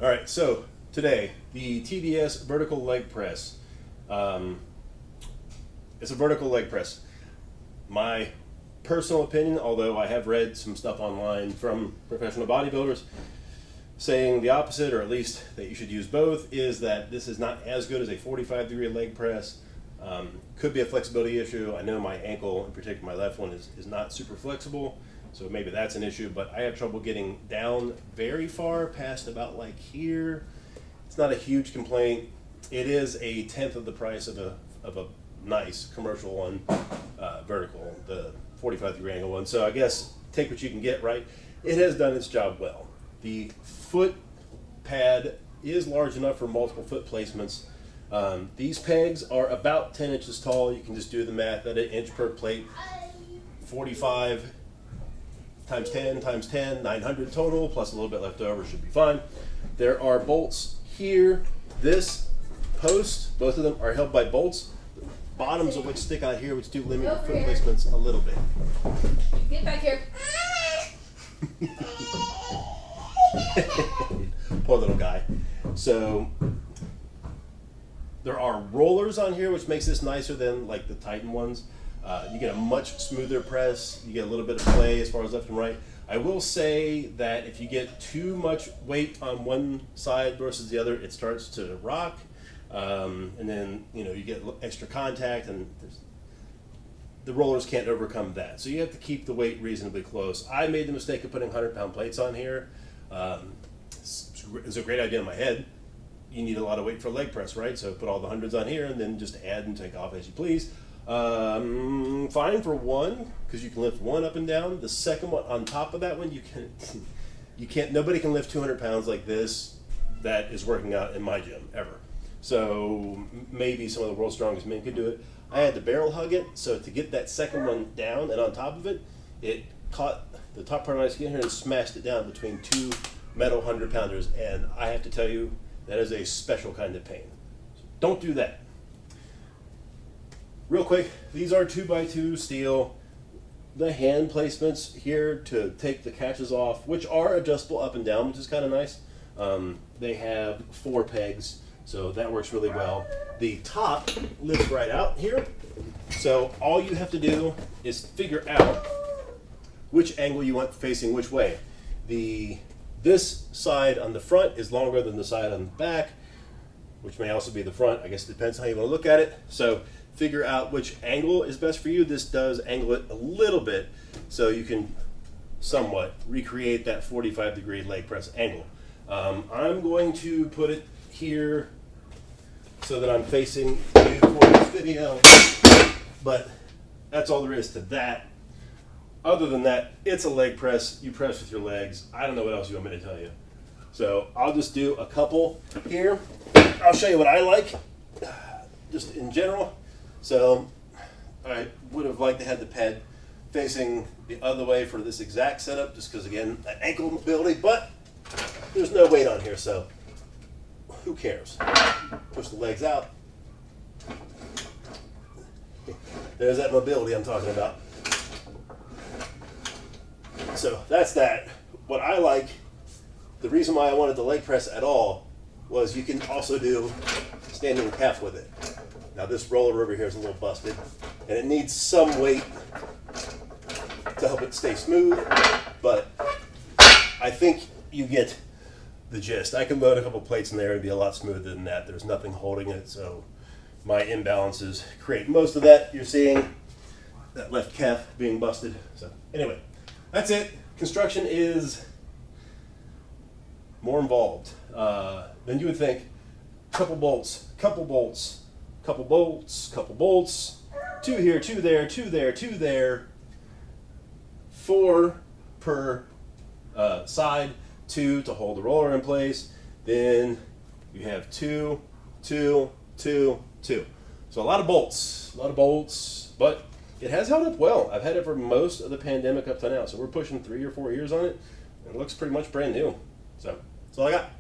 All right, so today, the TDS vertical leg press. It's a vertical leg press. My personal opinion, although I have read some stuff online from professional bodybuilders saying the opposite, or at least that you should use both, is that this is not as good as a 45-degree leg press. Could be a flexibility issue. I know my ankle, in particular my left one, is not super flexible, so maybe that's an issue, but I have trouble getting down very far past about like here. It's not a huge complaint. It is a tenth of the price of a nice commercial one, vertical, the 45-degree angle one. So I guess take what you can get, right? It has done its job well. The foot pad is large enough for multiple foot placements. These pegs are about 10 inches tall. You can just do the math at an inch per plate. 45 times 10 times 10, 900 total, plus a little bit left over should be fine. There are bolts here. This post, both of them are held by bolts, bottoms of which stick out here, which do limit your foot placements a little bit. Get back here. Poor little guy. So there are rollers on here, which makes this nicer than like the Titan ones. You get a much smoother press. You get a little bit of play as far as left and right. I will say that if you get too much weight on one side versus the other, it starts to rock, and then you get extra contact, and the rollers can't overcome that. So you have to keep the weight reasonably close. I made the mistake of putting 100-pound plates on here. It's a great idea in my head. You need a lot of weight for a leg press, right? So put all the hundreds on here and then just add and take off as you please. Fine for one, because you can lift one up and down. The second one on top of that one, you can't, nobody can lift 200 pounds like this that is working out in my gym ever. So maybe some of the world's strongest men could do it. I had to barrel hug it, so to get that second one down and on top of it, it caught the top part of my skin here and smashed it down between two metal 100-pounders, and I have to tell you, that is a special kind of pain. So don't do that. Real quick, these are 2x2 steel. The hand placements here to take the catches off, which are adjustable up and down, which is kind of nice. They have 4 pegs, so that works really well. The top lifts right out here, so all you have to do is figure out which angle you want facing which way. This side on the front is longer than the side on the back, which may also be the front. I guess it depends how you want to look at it. So figure out which angle is best for you. This does angle it a little bit, so you can somewhat recreate that 45-degree leg press angle. I'm going to put it here so that I'm facing you for this video, but that's all there is to that. Other than that, it's a leg press. You press with your legs. I don't know what else you want me to tell you. So I'll just do a couple here. I'll show you what I like, just in general. So I would have liked to have the pad facing the other way for this exact setup, just because, again, that ankle mobility, but there's no weight on here, so who cares? Push the legs out. There's that mobility I'm talking about. So that's that. What I like, the reason why I wanted the leg press at all, was you can also do standing calf with it. Now this roller over here is a little busted, and it needs some weight to help it stay smooth, but I think you get the gist. I can load a couple plates in there and be a lot smoother than that. There's nothing holding it, so my imbalances create most of that. You're seeing that left calf being busted. So anyway, that's it. Construction is more involved than you would think. Couple bolts, couple bolts, couple bolts, couple bolts. 2 here, 2 there, 2 there, 2 there. 4 per side. 2 to hold the roller in place. Then you have 2, 2, 2, 2. So a lot of bolts, but it has held up well. I've had it for most of the pandemic up to now, so we're pushing 3 or 4 years on it, and it looks pretty much brand new. So that's all I got.